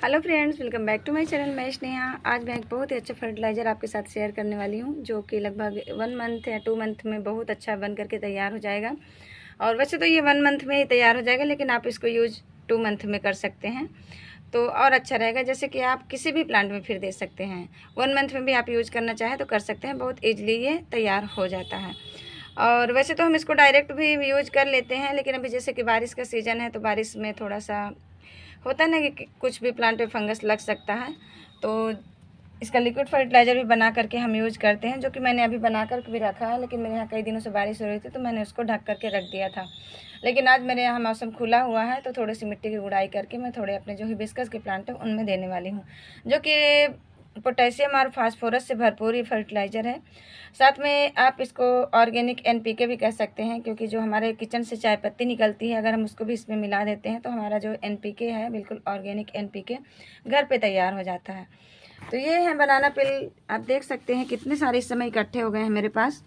Hello friends, welcome back to my channel. मैं स्नेहा। आज मैं एक बहुत ही अच्छा फर्टिलाइज़र आपके साथ शेयर करने वाली हूँ, जो कि लगभग 1 मंथ या 2 मंथ में बहुत अच्छा बन करके तैयार हो जाएगा। और वैसे तो ये 1 मंथ में ही तैयार हो जाएगा, लेकिन आप इसको यूज 2 मंथ में कर सकते हैं तो और अच्छा रहेगा। जैसे कि आप किसी भी प्लांट में फिर दे सकते हैं। 1 मंथ में भी आप यूज करना चाहें तो कर सकते हैं, बहुत ईजिली ये तैयार हो जाता है। और वैसे तो हम इसको डायरेक्ट भी यूज कर लेते हैं, लेकिन अभी जैसे कि बारिश का सीज़न है तो बारिश में थोड़ा सा होता है ना कि कुछ भी प्लांट पे फंगस लग सकता है, तो इसका लिक्विड फर्टिलाइज़र भी बना करके हम यूज़ करते हैं, जो कि मैंने अभी बना कर भी रखा है। लेकिन मेरे यहाँ कई दिनों से बारिश हो रही थी तो मैंने उसको ढक करके रख दिया था। लेकिन आज मेरे यहाँ मौसम खुला हुआ है तो थोड़ी सी मिट्टी की गुड़ाई करके मैं थोड़े अपने जो हिबिस्कस के प्लांट है उनमें देने वाली हूँ, जो कि पोटेशियम और फास्फोरस से भरपूर ही फर्टिलाइज़र है। साथ में आप इसको ऑर्गेनिक एनपीके भी कह सकते हैं, क्योंकि जो हमारे किचन से चाय पत्ती निकलती है, अगर हम उसको भी इसमें मिला देते हैं तो हमारा जो एनपीके है बिल्कुल ऑर्गेनिक एनपीके घर पे तैयार हो जाता है। तो ये है बनाना पिल। आप देख सकते हैं कितने सारे इस समय इकट्ठे हो गए हैं मेरे पास,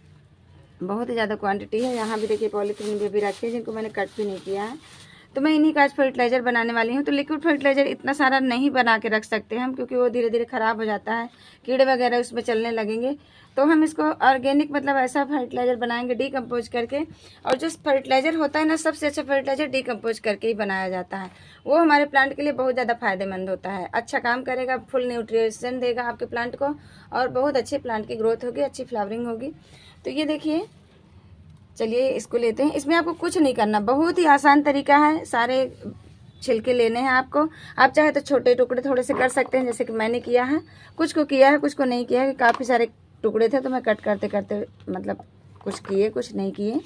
बहुत ही ज़्यादा क्वांटिटी है। यहाँ भी देखिए पॉलीथीन भी रखी है, जिनको मैंने कट भी नहीं किया है। तो मैं इन्हीं का आज फर्टिलाइज़र बनाने वाली हूँ। तो लिक्विड फर्टिलाइज़र इतना सारा नहीं बना के रख सकते हम, क्योंकि वो धीरे धीरे ख़राब हो जाता है, कीड़े वगैरह उसमें चलने लगेंगे। तो हम इसको ऑर्गेनिक मतलब ऐसा फर्टिलाइज़र बनाएंगे डीकम्पोज करके। और जो फर्टिलाइज़र होता है ना, सबसे अच्छा फर्टिलाइज़र डीकम्पोज करके ही बनाया जाता है। वो हमारे प्लांट के लिए बहुत ज़्यादा फायदेमंद होता है, अच्छा काम करेगा, फुल न्यूट्रिशन देगा आपके प्लांट को, और बहुत अच्छे प्लांट की ग्रोथ होगी, अच्छी फ्लावरिंग होगी। तो ये देखिए, चलिए इसको लेते हैं। इसमें आपको कुछ नहीं करना, बहुत ही आसान तरीका है। सारे छिलके लेने हैं आपको। आप चाहे तो छोटे टुकड़े थोड़े से कर सकते हैं, जैसे कि मैंने किया है। कुछ को किया है, कुछ को नहीं किया है। काफ़ी सारे टुकड़े थे तो मैं कट करते करते मतलब कुछ किए कुछ नहीं किए।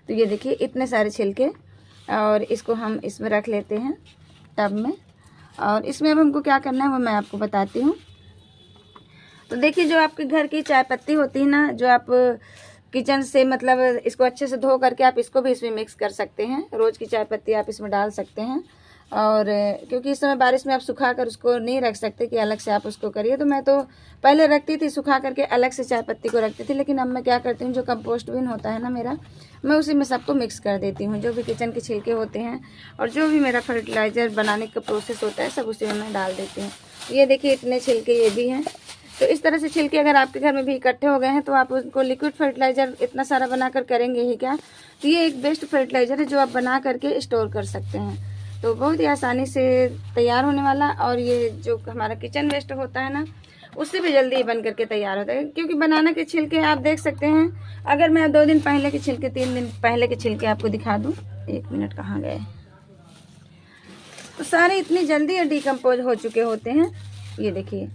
तो ये देखिए इतने सारे छिलके, और इसको हम इसमें रख लेते हैं टब में। और इसमें अब हमको क्या करना है वो मैं आपको बताती हूँ। तो देखिए, जो आपके घर की चाय पत्ती होती है ना, जो आप किचन से मतलब इसको अच्छे से धो करके आप इसको भी इसमें मिक्स कर सकते हैं। रोज़ की चाय पत्ती आप इसमें डाल सकते हैं। और क्योंकि इस समय बारिश में आप सुखा कर उसको नहीं रख सकते कि अलग से आप उसको करिए, तो मैं तो पहले रखती थी सुखा करके, अलग से चाय पत्ती को रखती थी। लेकिन अब मैं क्या करती हूँ, जो कंपोस्ट बिन होता है ना मेरा, मैं उसी में सबको मिक्स कर देती हूँ। जो भी किचन के छिलके होते हैं और जो भी मेरा फर्टिलाइज़र बनाने का प्रोसेस होता है, सब उसी में मैं डाल देती हूँ। ये देखिए इतने छिलके ये भी हैं। तो इस तरह से छिलके अगर आपके घर में भी इकट्ठे हो गए हैं तो आप उनको लिक्विड फर्टिलाइज़र इतना सारा बनाकर करेंगे ही क्या। तो ये एक बेस्ट फर्टिलाइज़र है जो आप बना करके स्टोर कर सकते हैं। तो बहुत ही आसानी से तैयार होने वाला, और ये जो हमारा किचन वेस्ट होता है ना, उससे भी जल्दी बन करके तैयार होता है। क्योंकि बनाना के छिलके आप देख सकते हैं, अगर मैं 2 दिन पहले के छिलके 3 दिन पहले के छिलके आपको दिखा दूँ, 1 मिनट कहाँ गए, तो सारे इतनी जल्दी डिकम्पोज हो चुके होते हैं। ये देखिए,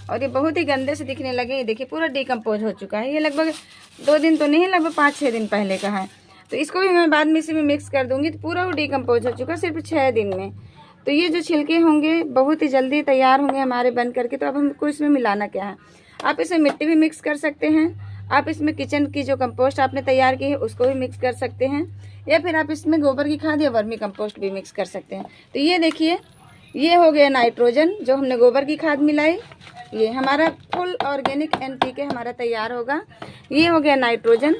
और ये बहुत ही गंदे से दिखने लगे। ये देखिए पूरा डिकम्पोज हो चुका है। ये लगभग 2 दिन तो नहीं, लगभग 5-6 दिन पहले का है। तो इसको भी मैं बाद में इसी में मिक्स कर दूंगी, तो पूरा वो डिकम्पोज हो चुका सिर्फ 6 दिन में। तो ये जो छिलके होंगे बहुत ही जल्दी तैयार होंगे हमारे बन करके। तो अब हमको इसमें मिलाना क्या है, आप इसमें मिट्टी भी मिक्स कर सकते हैं। आप इसमें किचन की जो कंपोस्ट आपने तैयार की है उसको भी मिक्स कर सकते हैं, या फिर आप इसमें गोबर की खाद या वर्मी कंपोस्ट भी मिक्स कर सकते हैं। तो ये देखिए, ये हो गया नाइट्रोजन, जो हमने गोबर की खाद मिलाई, ये हमारा फुल ऑर्गेनिक एनपीके हमारा तैयार होगा। ये हो गया नाइट्रोजन,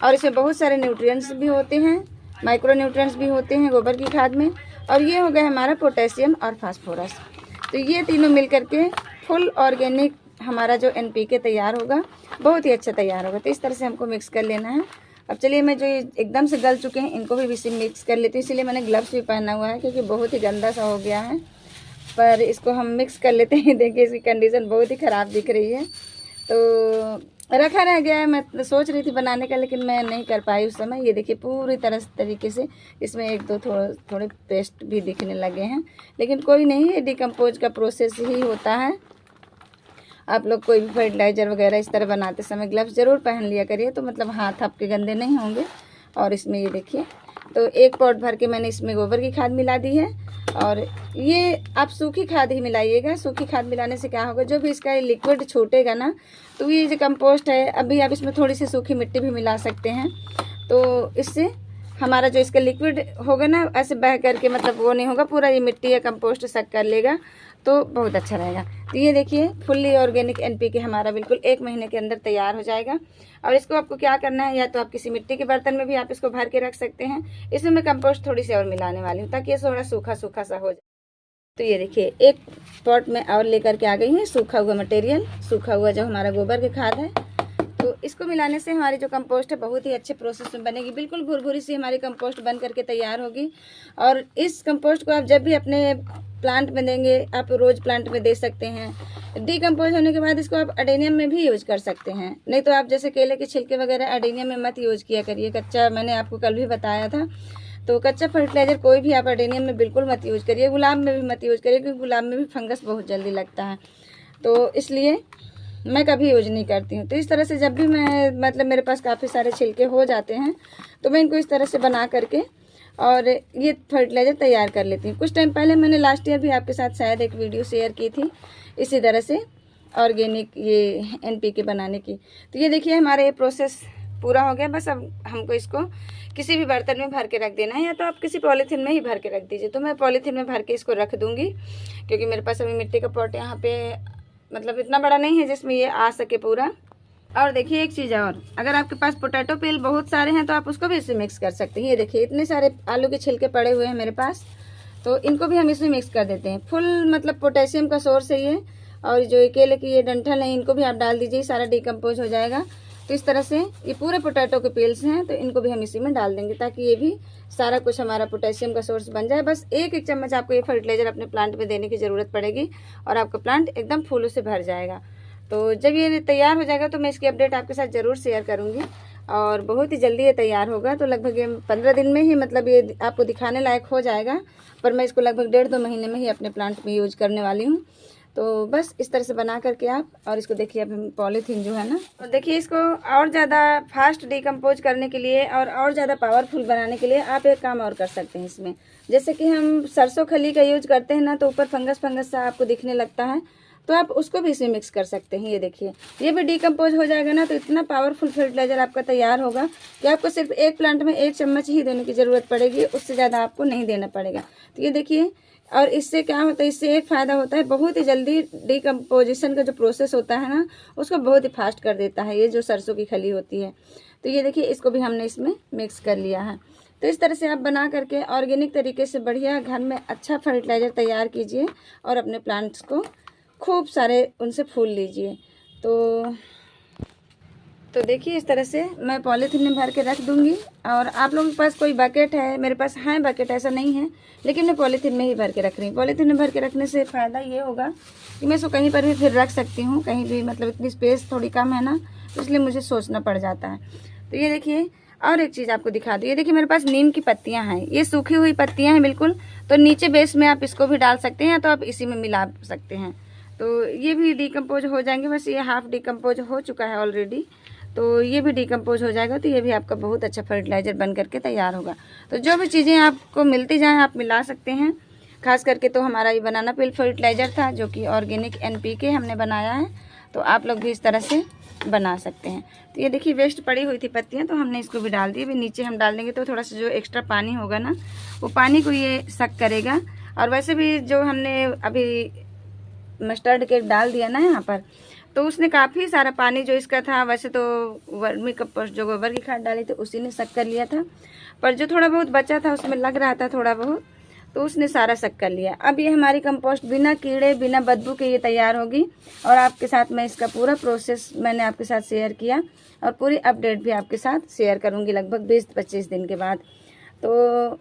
और इसमें बहुत सारे न्यूट्रिएंट्स भी होते हैं, माइक्रो न्यूट्रिएंट्स भी होते हैं गोबर की खाद में। और ये हो गया हमारा पोटेशियम और फास्फोरस। तो ये तीनों मिल करके फुल ऑर्गेनिक हमारा जो एनपीके तैयार होगा, बहुत ही अच्छा तैयार होगा। तो इस तरह से हमको मिक्स कर लेना है। अब चलिए, मैं जो एकदम से गल चुके हैं इनको भी इसी मिक्स कर लेती हूँ। इसीलिए मैंने ग्लव्स भी पहना हुआ है, क्योंकि बहुत ही गंदा सा हो गया है। पर इसको हम मिक्स कर लेते हैं। देखिए इसकी कंडीशन बहुत ही ख़राब दिख रही है। तो रखा रह गया है, मैं सोच रही थी बनाने का, लेकिन मैं नहीं कर पाई उस समय। ये देखिए पूरी तरह तरीके से इसमें 1-2 थोड़े पेस्ट भी दिखने लगे हैं, लेकिन कोई नहीं, ये डिकम्पोज का प्रोसेस ही होता है। आप लोग कोई भी फर्टिलाइज़र वगैरह इस तरह बनाते समय ग्लव्स ज़रूर पहन लिया करिए, तो मतलब हाथ आपके गंदे नहीं होंगे। और इसमें ये देखिए, तो 1 पॉट भर के मैंने इसमें गोबर की खाद मिला दी है। और ये आप सूखी खाद ही मिलाइएगा। सूखी खाद मिलाने से क्या होगा, जो भी इसका लिक्विड छूटेगा ना, तो ये जो कंपोस्ट है, अभी आप इसमें थोड़ी सी सूखी मिट्टी भी मिला सकते हैं। तो इससे हमारा जो इसका लिक्विड होगा ना, ऐसे बह करके मतलब वो नहीं होगा, पूरा ये मिट्टी या कंपोस्ट सक कर लेगा, तो बहुत अच्छा रहेगा। तो ये देखिए फुल्ली ऑर्गेनिक एनपीके हमारा बिल्कुल 1 महीने के अंदर तैयार हो जाएगा। और इसको आपको क्या करना है, या तो आप किसी मिट्टी के बर्तन में भी आप इसको भर के रख सकते हैं। इसमें मैं कंपोस्ट थोड़ी सी और मिलाने वाली हूँ, ताकि ये थोड़ा सूखा सूखा सा हो जाए। तो ये देखिए एक पॉट में और लेकर के आ गई हूँ सूखा हुआ मटेरियल, सूखा हुआ जो हमारा गोबर की खाद है। तो इसको मिलाने से हमारी जो कंपोस्ट है बहुत ही अच्छे प्रोसेस में बनेगी, बिल्कुल भुरभुरी सी हमारी कंपोस्ट बन करके तैयार होगी। और इस कंपोस्ट को आप जब भी अपने प्लांट में देंगे, आप रोज़ प्लांट में दे सकते हैं। डिकम्पोज होने के बाद इसको आप अडेनियम में भी यूज कर सकते हैं। नहीं तो आप जैसे केले के छिलके वगैरह अडेनियम में मत यूज किया करिए, कच्चा, मैंने आपको कल भी बताया था। तो कच्चा फर्टिलाइजर कोई भी आप अडेनियम में बिल्कुल मत यूज करिए, गुलाब में भी मत यूज करिए, क्योंकि गुलाब में भी फंगस बहुत जल्दी लगता है। तो इसलिए मैं कभी यूज नहीं करती हूँ। तो इस तरह से जब भी मैं मतलब मेरे पास काफ़ी सारे छिलके हो जाते हैं तो मैं इनको इस तरह से बना करके और ये फर्टिलाइज़र तैयार कर लेती हूँ। कुछ टाइम पहले मैंने लास्ट ईयर भी आपके साथ शायद एक वीडियो शेयर की थी इसी तरह से ऑर्गेनिक ये NPK बनाने की। तो ये देखिए हमारा ये प्रोसेस पूरा हो गया। बस अब हमको इसको किसी भी बर्तन में भर के रख देना है, या तो आप किसी पॉलीथीन में ही भर के रख दीजिए। तो मैं पॉलीथीन में भर के इसको रख दूँगी, क्योंकि मेरे पास अभी मिट्टी का पॉट यहाँ पे मतलब इतना बड़ा नहीं है जिसमें ये आ सके पूरा। और देखिए एक चीज़ और, अगर आपके पास पोटैटो पील बहुत सारे हैं तो आप उसको भी इसमें मिक्स कर सकते हैं। ये देखिए इतने सारे आलू के छिलके पड़े हुए हैं मेरे पास, तो इनको भी हम इसमें मिक्स कर देते हैं। फुल मतलब पोटेशियम का सोर्स है ये। और जो केले की ये डंठल है इनको भी आप डाल दीजिए, सारा डिकम्पोज हो जाएगा। तो इस तरह से ये पूरे पोटैटो के पील्स हैं, तो इनको भी हम इसी में डाल देंगे ताकि ये भी सारा कुछ हमारा पोटेशियम का सोर्स बन जाए। बस एक एक चम्मच आपको ये फर्टिलाइज़र अपने प्लांट में देने की ज़रूरत पड़ेगी और आपका प्लांट एकदम फूलों से भर जाएगा। तो जब ये तैयार हो जाएगा तो मैं इसकी अपडेट आपके साथ ज़रूर शेयर करूँगी, और बहुत ही जल्दी ये तैयार होगा। तो लगभग ये 15 दिन में ही मतलब ये आपको दिखाने लायक हो जाएगा, पर मैं इसको लगभग 1.5-2 महीने में ही अपने प्लांट में यूज करने वाली हूँ। तो बस इस तरह से बना करके आप, और इसको देखिए अब हम पॉलीथीन जो है ना, तो देखिए इसको और ज़्यादा फास्ट डिकम्पोज करने के लिए और ज़्यादा पावरफुल बनाने के लिए आप एक काम और कर सकते हैं इसमें। जैसे कि हम सरसों खली का यूज करते हैं ना, तो ऊपर फंगस सा आपको दिखने लगता है, तो आप उसको भी इसमें मिक्स कर सकते हैं। ये देखिए ये भी डिकम्पोज हो जाएगा ना, तो इतना पावरफुल फर्टिलाइज़र आपका तैयार होगा कि आपको सिर्फ एक प्लांट में 1 चम्मच ही देने की ज़रूरत पड़ेगी, उससे ज़्यादा आपको नहीं देना पड़ेगा। तो ये देखिए, और इससे क्या होता है, इससे एक फ़ायदा होता है, बहुत ही जल्दी डिकम्पोजिशन का जो प्रोसेस होता है ना उसको बहुत ही फास्ट कर देता है ये जो सरसों की खली होती है। तो ये देखिए इसको भी हमने इसमें मिक्स कर लिया है। तो इस तरह से आप बना करके ऑर्गेनिक तरीके से बढ़िया घर में अच्छा फर्टिलाइज़र तैयार कीजिए और अपने प्लांट्स को खूब सारे उनसे फूल लीजिए। तो देखिए इस तरह से मैं पॉलीथीन में भर के रख दूंगी। और आप लोगों के पास कोई बकेट है, मेरे पास है बकेट, ऐसा नहीं है, लेकिन मैं पॉलीथीन में ही भर के रख रही हूँ। पॉलीथीन में भर के रखने से फ़ायदा ये होगा कि मैं इसको कहीं पर भी फिर रख सकती हूँ, कहीं भी, मतलब इतनी स्पेस थोड़ी कम है ना, तो इसलिए मुझे सोचना पड़ जाता है। तो ये देखिए और एक चीज़ आपको दिखा दूँ, ये देखिए मेरे पास नीम की पत्तियाँ हैं, ये सूखी हुई पत्तियाँ हैं बिल्कुल। तो नीचे बेस में आप इसको भी डाल सकते हैं, तो आप इसी में मिला सकते हैं, तो ये भी डिकम्पोज हो जाएंगे। बस ये हाफ डिकम्पोज हो चुका है ऑलरेडी, तो ये भी डिकम्पोज हो जाएगा। तो ये भी आपका बहुत अच्छा फर्टिलाइज़र बन करके तैयार होगा। तो जो भी चीज़ें आपको मिलती जाएँ आप मिला सकते हैं। खास करके तो हमारा ये बनाना पील फर्टिलाइज़र था जो कि ऑर्गेनिक NPK हमने बनाया है, तो आप लोग भी इस तरह से बना सकते हैं। तो ये देखिए वेस्ट पड़ी हुई थी पत्तियाँ, तो हमने इसको भी डाल दी। अभी नीचे हम डाल देंगे तो थोड़ा सा जो एक्स्ट्रा पानी होगा ना, वो पानी को ये सक करेगा। और वैसे भी जो हमने अभी मस्टर्ड केक डाल दिया ना यहाँ पर, तो उसने काफ़ी सारा पानी जो इसका था, वैसे तो वर्मी कंपोस्ट जो गोबर की खाद डाली थी उसी ने सक कर लिया था, पर जो थोड़ा बहुत बचा था उसमें लग रहा था थोड़ा बहुत, तो उसने सारा सक कर लिया। अब ये हमारी कंपोस्ट बिना कीड़े बिना बदबू के ये तैयार होगी। और आपके साथ मैं इसका पूरा प्रोसेस मैंने आपके साथ शेयर किया, और पूरी अपडेट भी आपके साथ शेयर करूँगी लगभग 20-25 दिन के बाद। तो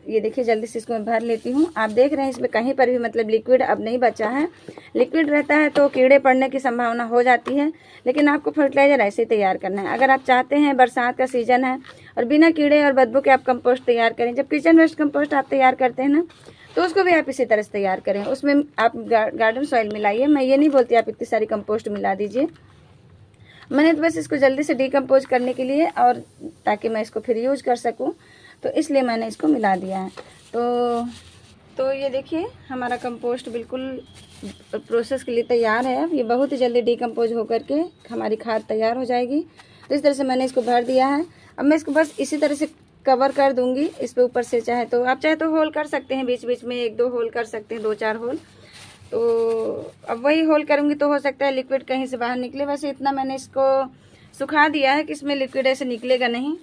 ये देखिए जल्दी से इसको मैं भर लेती हूँ। आप देख रहे हैं इसमें कहीं पर भी मतलब लिक्विड अब नहीं बचा है। लिक्विड रहता है तो कीड़े पड़ने की संभावना हो जाती है, लेकिन आपको फर्टिलाइज़र ऐसे ही तैयार करना है। अगर आप चाहते हैं बरसात का सीज़न है और बिना कीड़े और बदबू के आप कंपोस्ट तैयार करें, जब किचन वेस्ट कंपोस्ट आप तैयार करते हैं ना, तो उसको भी आप इसी तरह से तैयार करें। उसमें आप गार्डन सॉइल मिलाइए। मैं ये नहीं बोलती आप इतनी सारी कंपोस्ट मिला दीजिए, मैंने तो बस इसको जल्दी से डिकम्पोज करने के लिए और ताकि मैं इसको फिर यूज कर सकूं, तो इसलिए मैंने इसको मिला दिया है। तो ये देखिए हमारा कंपोस्ट बिल्कुल प्रोसेस के लिए तैयार है। अब ये बहुत ही जल्दी डिकम्पोज होकर के हमारी खाद तैयार हो जाएगी। तो इस तरह से मैंने इसको भर दिया है। अब मैं इसको बस इसी तरह से कवर कर दूंगी इस पे ऊपर से। चाहे तो आप होल कर सकते हैं, बीच बीच में 1-2 होल कर सकते हैं, 2-4 होल। तो अब वही होल करूँगी तो हो सकता है लिक्विड कहीं से बाहर निकले। वैसे इतना मैंने इसको सुखा दिया है कि इसमें लिक्विड ऐसे निकलेगा नहीं,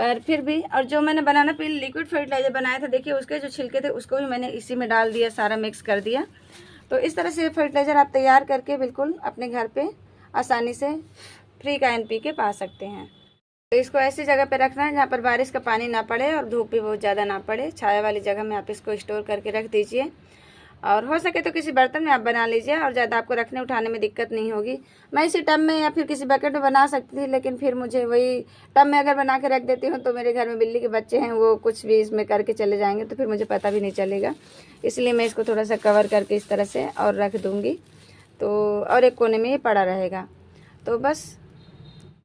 पर फिर भी। और जो मैंने बनाना पील लिक्विड फर्टिलाइज़र बनाया था, देखिए उसके जो छिलके थे उसको भी मैंने इसी में डाल दिया, सारा मिक्स कर दिया। तो इस तरह से फर्टिलाइज़र आप तैयार करके बिल्कुल अपने घर पे आसानी से फ्री का NPK पा सकते हैं। तो इसको ऐसी जगह पे रखना है जहाँ पर बारिश का पानी ना पड़े और धूप भी बहुत ज़्यादा ना पड़े। छाया वाली जगह में आप इसको स्टोर करके रख दीजिए, और हो सके तो किसी बर्तन में आप बना लीजिए, और ज़्यादा आपको रखने उठाने में दिक्कत नहीं होगी। मैं इसी टब में या फिर किसी बकेट में बना सकती थी, लेकिन फिर मुझे वही टब में अगर बना के रख देती हूँ तो मेरे घर में बिल्ली के बच्चे हैं, वो कुछ भी इसमें करके चले जाएंगे तो फिर मुझे पता भी नहीं चलेगा। इसलिए मैं इसको थोड़ा सा कवर करके इस तरह से और रख दूँगी, तो और एक कोने में ये पड़ा रहेगा। तो बस